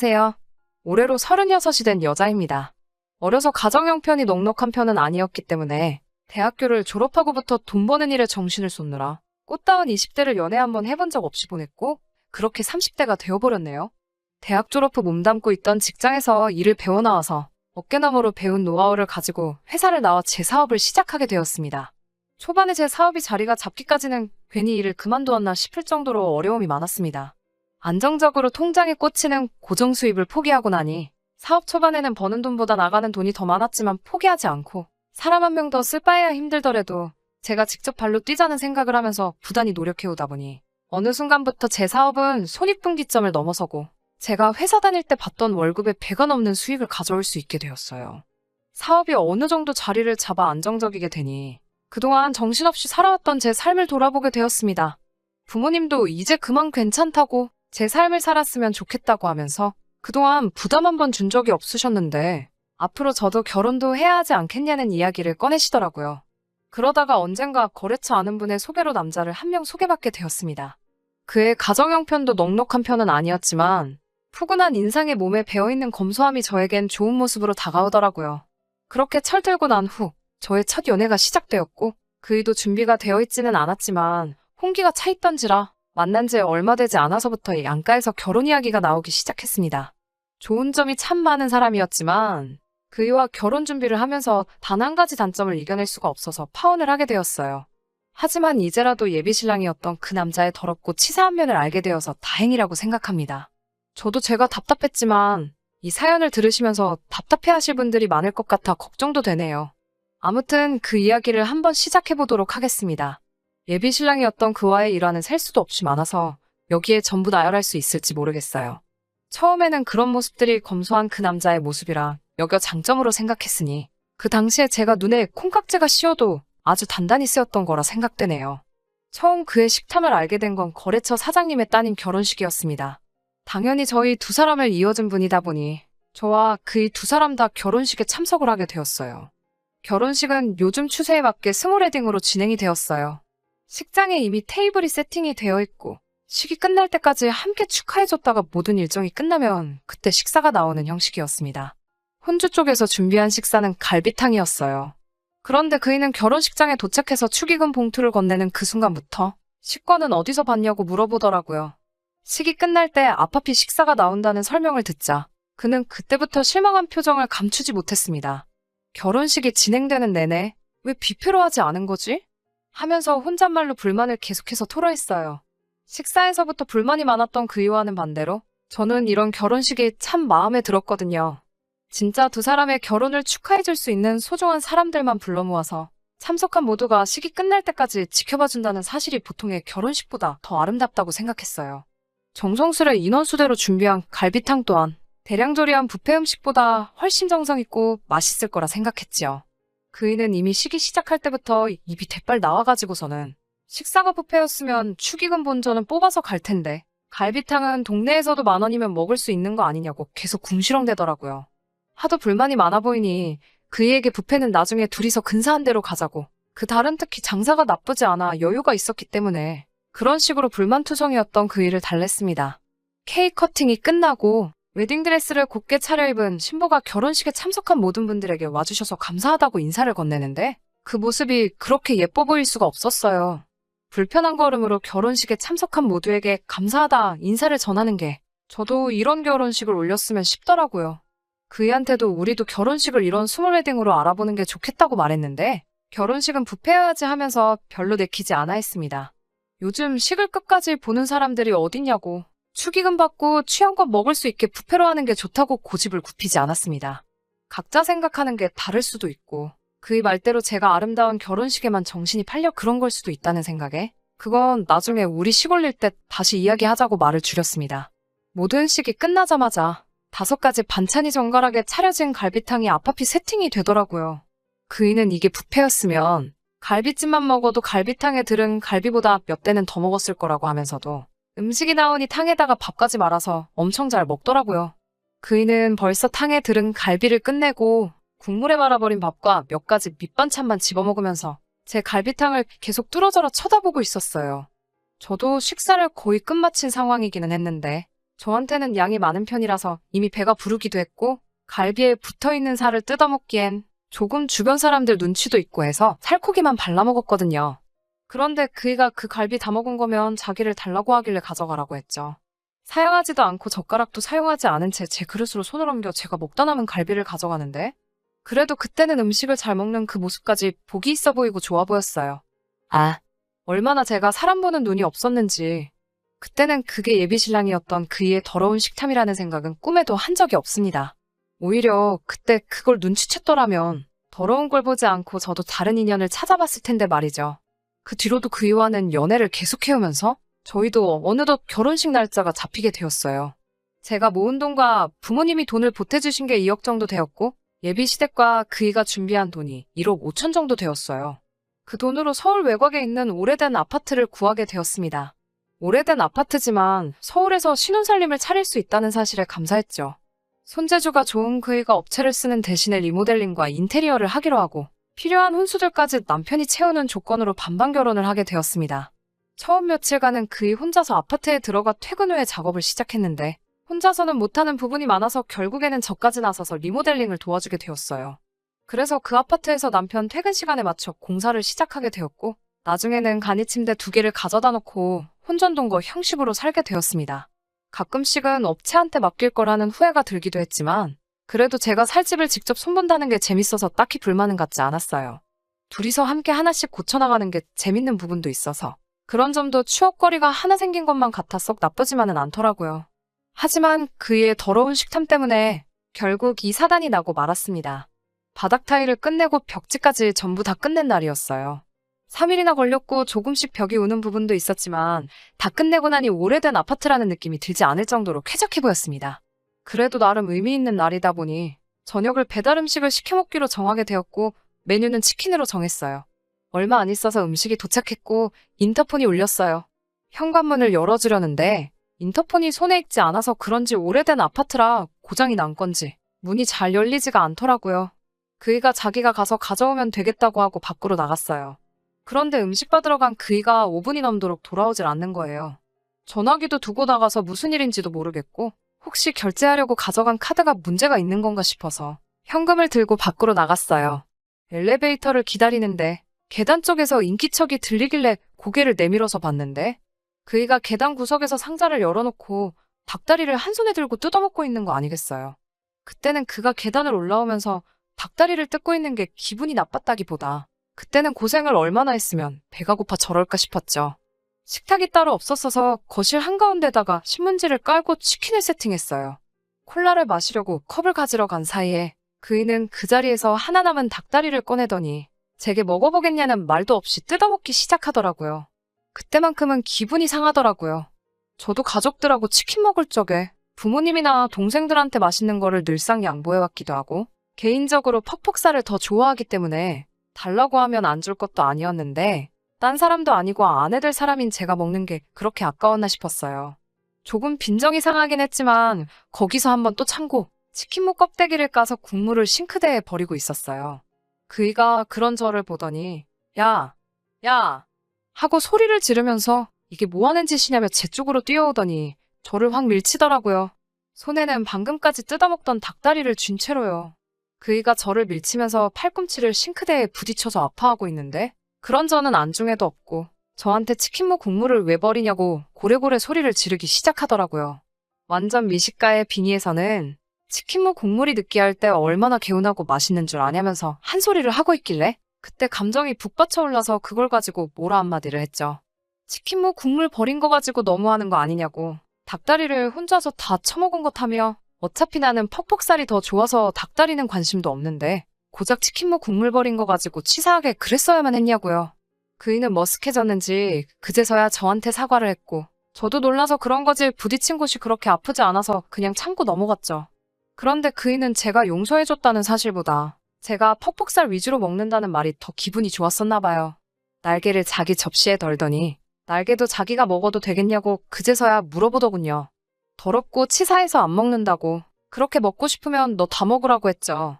안녕하세요. 올해로 36이 된 여자입니다. 어려서 가정 형편이 넉넉한 편은 아니었기 때문에 대학교를 졸업하고부터 돈 버는 일에 정신을 쏟느라 꽃다운 20대를 연애 한번 해본 적 없이 보냈고 그렇게 30대가 되어버렸네요. 대학 졸업 후 몸담고 있던 직장에서 일을 배워나와서 어깨너머로 배운 노하우를 가지고 회사를 나와 제 사업을 시작하게 되었습니다. 초반에 제 사업이 자리가 잡기까지는 괜히 일을 그만두었나 싶을 정도로 어려움이 많았습니다. 안정적으로 통장에 꽂히는 고정 수입을 포기하고 나니 사업 초반에는 버는 돈보다 나가는 돈이 더 많았지만 포기하지 않고 사람 한 명 더 쓸 바에야 힘들더라도 제가 직접 발로 뛰자는 생각을 하면서 부단히 노력해오다 보니 어느 순간부터 제 사업은 손익분기점을 넘어서고 제가 회사 다닐 때 받던 월급의 배가 넘는 수익을 가져올 수 있게 되었어요. 사업이 어느 정도 자리를 잡아 안정적이게 되니 그동안 정신없이 살아왔던 제 삶을 돌아보게 되었습니다. 부모님도 이제 그만 괜찮다고 제 삶을 살았으면 좋겠다고 하면서 그동안 부담 한 번 준 적이 없으셨는데 앞으로 저도 결혼도 해야 하지 않겠냐는 이야기를 꺼내시더라고요. 그러다가 언젠가 거래처 아는 분의 소개로 남자를 한 명 소개받게 되었습니다. 그의 가정 형편도 넉넉한 편은 아니었지만 푸근한 인상에 몸에 배어있는 검소함이 저에겐 좋은 모습으로 다가오더라고요. 그렇게 철들고 난 후 저의 첫 연애가 시작되었고 그이도 준비가 되어 있지는 않았지만 홍기가 차 있던지라 만난 지 얼마 되지 않아서부터 양가에서 결혼 이야기가 나오기 시작했습니다. 좋은 점이 참 많은 사람이었지만 그이와 결혼 준비를 하면서 단 한 가지 단점을 이겨낼 수가 없어서 파혼을 하게 되었어요. 하지만 이제라도 예비신랑이었던 그 남자의 더럽고 치사한 면을 알게 되어서 다행이라고 생각합니다. 저도 제가 답답했지만 이 사연을 들으시면서 답답해하실 분들이 많을 것 같아 걱정도 되네요. 아무튼 그 이야기를 한번 시작해보도록 하겠습니다. 예비신랑이었던 그와의 일화는 셀 수도 없이 많아서 여기에 전부 나열할 수 있을지 모르겠어요. 처음에는 그런 모습들이 검소한 그 남자의 모습이라 여겨 장점으로 생각했으니 그 당시에 제가 눈에 콩깍지가 씌어도 아주 단단히 쓰였던 거라 생각되네요. 처음 그의 식탐을 알게 된 건 거래처 사장님의 따님 결혼식이었습니다. 당연히 저희 두 사람을 이어준 분이다 보니 저와 그이 두 사람 다 결혼식에 참석을 하게 되었어요. 결혼식은 요즘 추세에 맞게 스몰웨딩으로 진행이 되었어요. 식장에 이미 테이블이 세팅이 되어 있고 식이 끝날 때까지 함께 축하해줬다가 모든 일정이 끝나면 그때 식사가 나오는 형식이었습니다. 혼주 쪽에서 준비한 식사는 갈비탕이었어요. 그런데 그이는 결혼식장에 도착해서 축의금 봉투를 건네는 그 순간부터 식권은 어디서 받냐고 물어보더라고요. 식이 끝날 때 앞앞이 식사가 나온다는 설명을 듣자 그는 그때부터 실망한 표정을 감추지 못했습니다. 결혼식이 진행되는 내내 왜 뷔페로 하지 않은 거지? 하면서 혼잣말로 불만을 계속해서 토로했어요. 식사에서부터 불만이 많았던 그이와는 반대로 저는 이런 결혼식이 참 마음에 들었거든요. 진짜 두 사람의 결혼을 축하해줄 수 있는 소중한 사람들만 불러 모아서 참석한 모두가 식이 끝날 때까지 지켜봐준다는 사실이 보통의 결혼식보다 더 아름답다고 생각했어요. 정성스레 인원수대로 준비한 갈비탕 또한 대량조리한 뷔페 음식보다 훨씬 정성있고 맛있을 거라 생각했지요. 그이는 이미 식이 시작할 때부터 입이 대빨 나와가지고서는 식사가 뷔페였으면 축의금 본전은 뽑아서 갈 텐데 갈비탕은 동네에서도 10,000원이면 먹을 수 있는 거 아니냐고 계속 궁시렁대더라고요. 하도 불만이 많아 보이니 그이에게 뷔페는 나중에 둘이서 근사한 데로 가자고 그 달은 특히 장사가 나쁘지 않아 여유가 있었기 때문에 그런 식으로 불만투성이었던 그이를 달랬습니다. 케이크 커팅이 끝나고 웨딩드레스를 곱게 차려입은 신부가 결혼식에 참석한 모든 분들에게 와주셔서 감사하다고 인사를 건네는데 그 모습이 그렇게 예뻐 보일 수가 없었어요. 불편한 걸음으로 결혼식에 참석한 모두에게 감사하다 인사를 전하는 게 저도 이런 결혼식을 올렸으면 싶더라고요. 그이한테도 우리도 결혼식을 이런 스몰웨딩으로 알아보는 게 좋겠다고 말했는데 결혼식은 뷔페여야지 하면서 별로 내키지 않아 했습니다. 요즘 식을 끝까지 보는 사람들이 어딨냐고 축의금 받고 취향껏 먹을 수 있게 뷔페로 하는 게 좋다고 고집을 굽히지 않았습니다. 각자 생각하는 게 다를 수도 있고 그의 말대로 제가 아름다운 결혼식에만 정신이 팔려 그런 걸 수도 있다는 생각에 그건 나중에 우리 식 올릴 때 다시 이야기하자고 말을 줄였습니다. 모든 식이 끝나자마자 5가지 반찬이 정갈하게 차려진 갈비탕이 앞앞이 세팅이 되더라고요. 그이는 이게 뷔페였으면 갈비찜만 먹어도 갈비탕에 들은 갈비보다 몇 대는 더 먹었을 거라고 하면서도 음식이 나오니 탕에다가 밥까지 말아서 엄청 잘 먹더라고요. 그이는 벌써 탕에 들은 갈비를 끝내고 국물에 말아버린 밥과 몇 가지 밑반찬만 집어먹으면서 제 갈비탕을 계속 뚫어져라 쳐다보고 있었어요. 저도 식사를 거의 끝마친 상황이기는 했는데 저한테는 양이 많은 편이라서 이미 배가 부르기도 했고 갈비에 붙어있는 살을 뜯어먹기엔 조금 주변 사람들 눈치도 있고 해서 살코기만 발라먹었거든요. 그런데 그이가 그 갈비 다 먹은 거면 자기를 달라고 하길래 가져가라고 했죠. 사용하지도 않고 젓가락도 사용하지 않은 채 제 그릇으로 손을 옮겨 제가 먹다 남은 갈비를 가져가는데 그래도 그때는 음식을 잘 먹는 그 모습까지 보기 있어 보이고 좋아 보였어요. 아, 얼마나 제가 사람 보는 눈이 없었는지 그때는 그게 예비신랑이었던 그이의 더러운 식탐이라는 생각은 꿈에도 한 적이 없습니다. 오히려 그때 그걸 눈치챘더라면 더러운 걸 보지 않고 저도 다른 인연을 찾아봤을 텐데 말이죠. 그 뒤로도 그이와는 연애를 계속해오면서 저희도 어느덧 결혼식 날짜가 잡히게 되었어요. 제가 모은 돈과 부모님이 돈을 보태주신 게 2억 정도 되었고 예비 시댁과 그이가 준비한 돈이 1억 5천 정도 되었어요. 그 돈으로 서울 외곽에 있는 오래된 아파트를 구하게 되었습니다. 오래된 아파트지만 서울에서 신혼살림을 차릴 수 있다는 사실에 감사했죠. 손재주가 좋은 그이가 업체를 쓰는 대신에 리모델링과 인테리어를 하기로 하고 필요한 혼수들까지 남편이 채우는 조건으로 반반 결혼을 하게 되었습니다. 처음 며칠간은 그이 혼자서 아파트에 들어가 퇴근 후에 작업을 시작했는데 혼자서는 못하는 부분이 많아서 결국에는 저까지 나서서 리모델링을 도와주게 되었어요. 그래서 그 아파트에서 남편 퇴근 시간에 맞춰 공사를 시작하게 되었고 나중에는 간이침대 2개를 가져다 놓고 혼전동거 형식으로 살게 되었습니다. 가끔씩은 업체한테 맡길 거라는 후회가 들기도 했지만 그래도 제가 살 집을 직접 손본다는 게 재밌어서 딱히 불만은 갖지 않았어요. 둘이서 함께 하나씩 고쳐나가는 게 재밌는 부분도 있어서 그런 점도 추억거리가 하나 생긴 것만 같아 썩 나쁘지만은 않더라고요. 하지만 그의 더러운 식탐 때문에 결국 이 사단이 나고 말았습니다. 바닥 타일을 끝내고 벽지까지 전부 다 끝낸 날이었어요. 3일이나 걸렸고 조금씩 벽이 우는 부분도 있었지만 다 끝내고 나니 오래된 아파트라는 느낌이 들지 않을 정도로 쾌적해 보였습니다. 그래도 나름 의미 있는 날이다 보니 저녁을 배달 음식을 시켜 먹기로 정하게 되었고 메뉴는 치킨으로 정했어요. 얼마 안 있어서 음식이 도착했고 인터폰이 울렸어요. 현관문을 열어주려는데 인터폰이 손에 익지 않아서 그런지 오래된 아파트라 고장이 난 건지 문이 잘 열리지가 않더라고요. 그이가 자기가 가서 가져오면 되겠다고 하고 밖으로 나갔어요. 그런데 음식 받으러 간 그이가 5분이 넘도록 돌아오질 않는 거예요. 전화기도 두고 나가서 무슨 일인지도 모르겠고 혹시 결제하려고 가져간 카드가 문제가 있는 건가 싶어서 현금을 들고 밖으로 나갔어요. 엘리베이터를 기다리는데 계단 쪽에서 인기척이 들리길래 고개를 내밀어서 봤는데 그이가 계단 구석에서 상자를 열어놓고 닭다리를 한 손에 들고 뜯어먹고 있는 거 아니겠어요. 그때는 그가 계단을 올라오면서 닭다리를 뜯고 있는 게 기분이 나빴다기보다 그때는 고생을 얼마나 했으면 배가 고파 저럴까 싶었죠. 식탁이 따로 없었어서 거실 한가운데다가 신문지를 깔고 치킨을 세팅했어요. 콜라를 마시려고 컵을 가지러 간 사이에 그이는 그 자리에서 하나 남은 닭다리를 꺼내더니 제게 먹어보겠냐는 말도 없이 뜯어먹기 시작하더라고요. 그때만큼은 기분이 상하더라고요. 저도 가족들하고 치킨 먹을 적에 부모님이나 동생들한테 맛있는 거를 늘상 양보해왔기도 하고 개인적으로 퍽퍽살을 더 좋아하기 때문에 달라고 하면 안 줄 것도 아니었는데 딴 사람도 아니고 아내 될 사람인 제가 먹는 게 그렇게 아까웠나 싶었어요. 조금 빈정이 상하긴 했지만 거기서 한번 또 참고 치킨무 껍데기를 까서 국물을 싱크대에 버리고 있었어요. 그이가 그런 저를 보더니 야! 야! 하고 소리를 지르면서 이게 뭐 하는 짓이냐며 제 쪽으로 뛰어오더니 저를 확 밀치더라고요. 손에는 방금까지 뜯어먹던 닭다리를 쥔 채로요. 그이가 저를 밀치면서 팔꿈치를 싱크대에 부딪혀서 아파하고 있는데 그런 저는 안중에도 없고 저한테 치킨무 국물을 왜 버리냐고 고래고래 소리를 지르기 시작하더라고요. 완전 미식가의 빈이에서는 치킨무 국물이 느끼할 때 얼마나 개운하고 맛있는 줄 아냐면서 한 소리를 하고 있길래 그때 감정이 북받쳐 올라서 그걸 가지고 뭐라 한마디를 했죠. 치킨무 국물 버린 거 가지고 너무하는 거 아니냐고 닭다리를 혼자서 다 처먹은 것 하며 어차피 나는 퍽퍽살이 더 좋아서 닭다리는 관심도 없는데 고작 치킨무 국물 버린 거 가지고 치사하게 그랬어야만 했냐고요. 그이는 머쓱해졌는지 그제서야 저한테 사과를 했고 저도 놀라서 그런 거지 부딪힌 곳이 그렇게 아프지 않아서 그냥 참고 넘어갔죠. 그런데 그이는 제가 용서해줬다는 사실보다 제가 퍽퍽살 위주로 먹는다는 말이 더 기분이 좋았었나 봐요. 날개를 자기 접시에 덜더니 날개도 자기가 먹어도 되겠냐고 그제서야 물어보더군요. 더럽고 치사해서 안 먹는다고 그렇게 먹고 싶으면 너 다 먹으라고 했죠.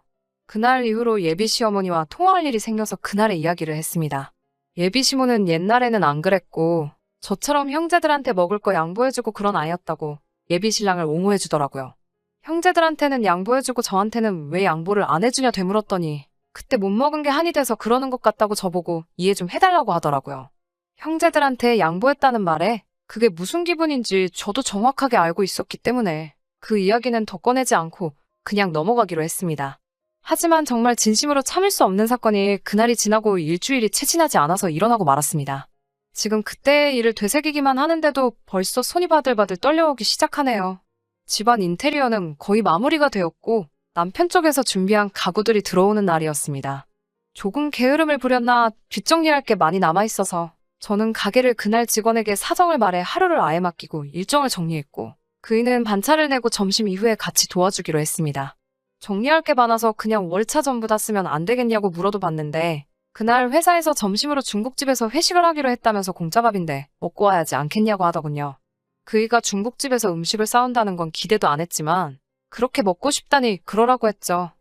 그날 이후로 예비 시어머니와 통화할 일이 생겨서 그날의 이야기를 했습니다. 예비 시모는 옛날에는 안 그랬고 저처럼 형제들한테 먹을 거 양보해주고 그런 아이였다고 예비 신랑을 옹호해주더라고요. 형제들한테는 양보해주고 저한테는 왜 양보를 안 해주냐 되물었더니 그때 못 먹은 게 한이 돼서 그러는 것 같다고 저보고 이해 좀 해달라고 하더라고요. 형제들한테 양보했다는 말에 그게 무슨 기분인지 저도 정확하게 알고 있었기 때문에 그 이야기는 더 꺼내지 않고 그냥 넘어가기로 했습니다. 하지만 정말 진심으로 참을 수 없는 사건이 그날이 지나고 일주일이 채 지나지 않아서 일어나고 말았습니다. 지금 그때의 일을 되새기기만 하는데도 벌써 손이 바들바들 떨려오기 시작하네요. 집안 인테리어는 거의 마무리가 되었고 남편 쪽에서 준비한 가구들이 들어오는 날이었습니다. 조금 게으름을 부렸나 뒷정리할 게 많이 남아있어서 저는 가게를 그날 직원에게 사정을 말해 하루를 아예 맡기고 일정을 정리했고 그이는 반차를 내고 점심 이후에 같이 도와주기로 했습니다. 정리할 게 많아서 그냥 월차 전부 다 쓰면 안 되겠냐고 물어도 봤는데 그날 회사에서 점심으로 중국집에서 회식을 하기로 했다면서 공짜밥인데 먹고 와야지 않겠냐고 하더군요. 그이가 중국집에서 음식을 싸온다는 건 기대도 안 했지만 그렇게 먹고 싶다니 그러라고 했죠.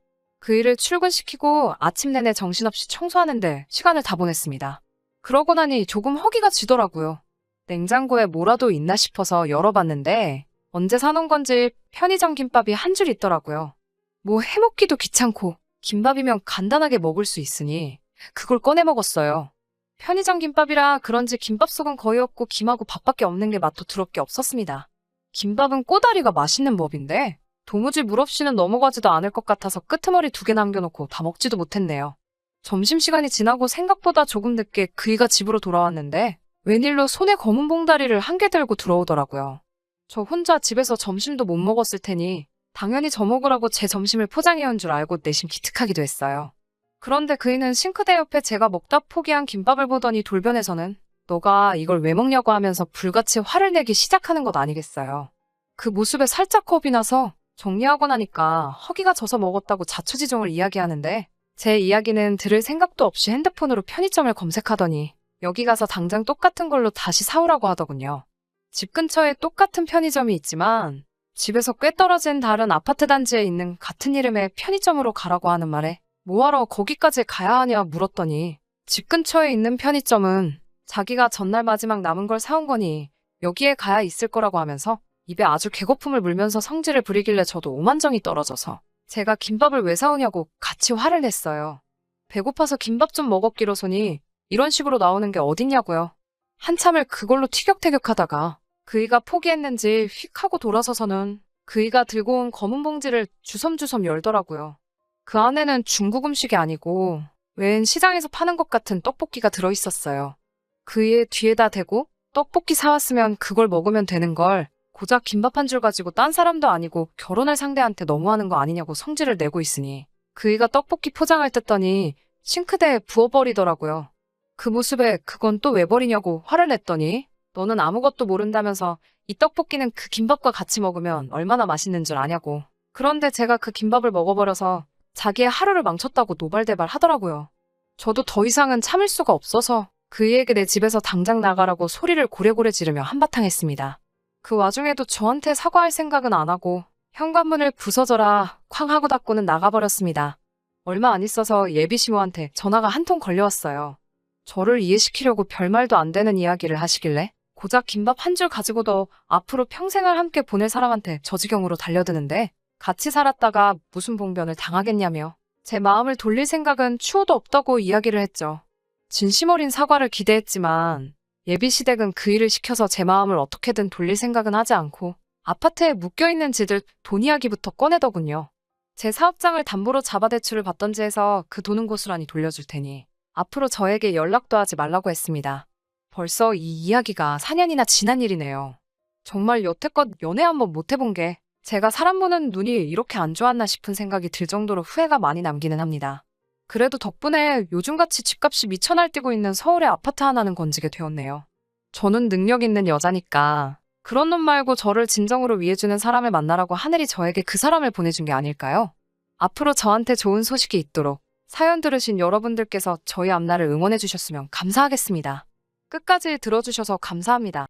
그이를 출근시키고 아침 내내 정신없이 청소하는데 시간을 다 보냈습니다. 그러고 나니 조금 허기가 지더라고요. 냉장고에 뭐라도 있나 싶어서 열어봤는데 언제 사놓은 건지 편의점 김밥이 한 줄 있더라고요. 뭐 해먹기도 귀찮고 김밥이면 간단하게 먹을 수 있으니 그걸 꺼내 먹었어요. 편의점 김밥이라 그런지 김밥 속은 거의 없고 김하고 밥밖에 없는 게 맛도 더럽게 없었습니다. 김밥은 꼬다리가 맛있는 법인데 도무지 물 없이는 넘어가지도 않을 것 같아서 끄트머리 2개 남겨놓고 다 먹지도 못했네요. 점심시간이 지나고 생각보다 조금 늦게 그이가 집으로 돌아왔는데 웬일로 손에 검은 봉다리를 1개 들고 들어오더라고요. 저 혼자 집에서 점심도 못 먹었을 테니 당연히 저 먹으라고 제 점심을 포장해온 줄 알고 내심 기특하기도 했어요. 그런데 그이는 싱크대 옆에 제가 먹다 포기한 김밥을 보더니 돌변해서는 너가 이걸 왜 먹냐고 하면서 불같이 화를 내기 시작하는 것 아니겠어요. 그 모습에 살짝 겁이 나서 정리하고 나니까 허기가 져서 먹었다고 자초지종을 이야기하는데 제 이야기는 들을 생각도 없이 핸드폰으로 편의점을 검색하더니 여기 가서 당장 똑같은 걸로 다시 사오라고 하더군요. 집 근처에 똑같은 편의점이 있지만 집에서 꽤 떨어진 다른 아파트 단지에 있는 같은 이름의 편의점으로 가라고 하는 말에 뭐하러 거기까지 가야 하냐 물었더니 집 근처에 있는 편의점은 자기가 전날 마지막 남은 걸 사온 거니 여기에 가야 있을 거라고 하면서 입에 아주 개거품을 물면서 성질을 부리길래 저도 오만정이 떨어져서 제가 김밥을 왜 사오냐고 같이 화를 냈어요. 배고파서 김밥 좀 먹었기로서니 이런 식으로 나오는 게 어딨냐고요. 한참을 그걸로 티격태격하다가 그이가 포기했는지 휙 하고 돌아서서는 그이가 들고 온 검은 봉지를 주섬주섬 열더라고요. 그 안에는 중국 음식이 아니고 웬 시장에서 파는 것 같은 떡볶이가 들어있었어요. 그이의 뒤에다 대고 떡볶이 사왔으면 그걸 먹으면 되는 걸 고작 김밥 한 줄 가지고 딴 사람도 아니고 결혼할 상대한테 너무하는 거 아니냐고 성질을 내고 있으니 그이가 떡볶이 포장을 뜯더니 싱크대에 부어버리더라고요. 그 모습에 그건 또 왜 버리냐고 화를 냈더니 너는 아무것도 모른다면서 이 떡볶이는 그 김밥과 같이 먹으면 얼마나 맛있는 줄 아냐고. 그런데 제가 그 김밥을 먹어버려서 자기의 하루를 망쳤다고 노발대발 하더라고요. 저도 더 이상은 참을 수가 없어서 그이에게 내 집에서 당장 나가라고 소리를 고래고래 지르며 한바탕 했습니다. 그 와중에도 저한테 사과할 생각은 안 하고 현관문을 부서져라 쾅 하고 닫고는 나가버렸습니다. 얼마 안 있어서 예비시모한테 전화가 한 통 걸려왔어요. 저를 이해시키려고 별말도 안 되는 이야기를 하시길래 고작 김밥 한 줄 가지고도 앞으로 평생을 함께 보낼 사람한테 저 지경으로 달려드는데 같이 살았다가 무슨 봉변을 당하겠냐며 제 마음을 돌릴 생각은 추호도 없다고 이야기를 했죠. 진심 어린 사과를 기대했지만 예비시댁은 그 일을 시켜서 제 마음을 어떻게든 돌릴 생각은 하지 않고 아파트에 묶여있는 지들 돈 이야기부터 꺼내더군요. 제 사업장을 담보로 잡아 대출을 받던지 해서 그 돈은 고스란히 돌려줄 테니 앞으로 저에게 연락도 하지 말라고 했습니다. 벌써 이 이야기가 4년이나 지난 일이네요. 정말 여태껏 연애 한번 못 해본 게 제가 사람 보는 눈이 이렇게 안 좋았나 싶은 생각이 들 정도로 후회가 많이 남기는 합니다. 그래도 덕분에 요즘같이 집값이 미쳐 날뛰고 있는 서울의 아파트 하나는 건지게 되었네요. 저는 능력 있는 여자니까 그런 놈 말고 저를 진정으로 위해주는 사람을 만나라고 하늘이 저에게 그 사람을 보내준 게 아닐까요? 앞으로 저한테 좋은 소식이 있도록 사연 들으신 여러분들께서 저희 앞날을 응원해 주셨으면 감사하겠습니다. 끝까지 들어주셔서 감사합니다.